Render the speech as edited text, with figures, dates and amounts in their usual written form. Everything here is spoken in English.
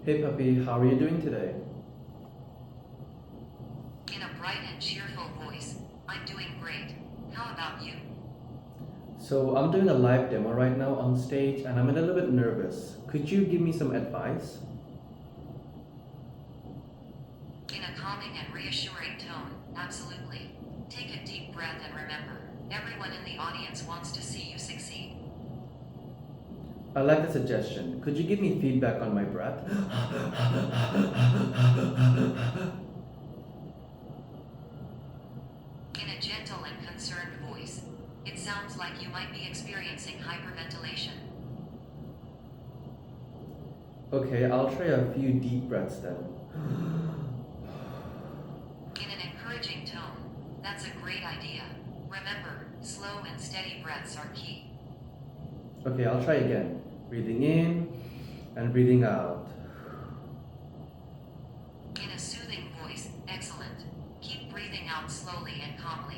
Hey puppy, how are you doing today? In a bright and cheerful voice, I'm doing great. How about you? So I'm doing a live demo right now on stage and I'm a little bit nervous. Could you give me some advice? In a calming and reassuring tone, absolutely. Take a deep breath and remember, everyone in the audience wants to see you succeed. I like the suggestion. Could you give me feedback on my breath? In a gentle and concerned voice. It sounds like you might be experiencing hyperventilation. Okay, I'll try a few deep breaths then. In an encouraging tone, that's a great idea. Remember, slow and steady breaths are key. Okay, I'll try again. Breathing in and breathing out. In a soothing voice, excellent. Keep breathing out slowly and calmly.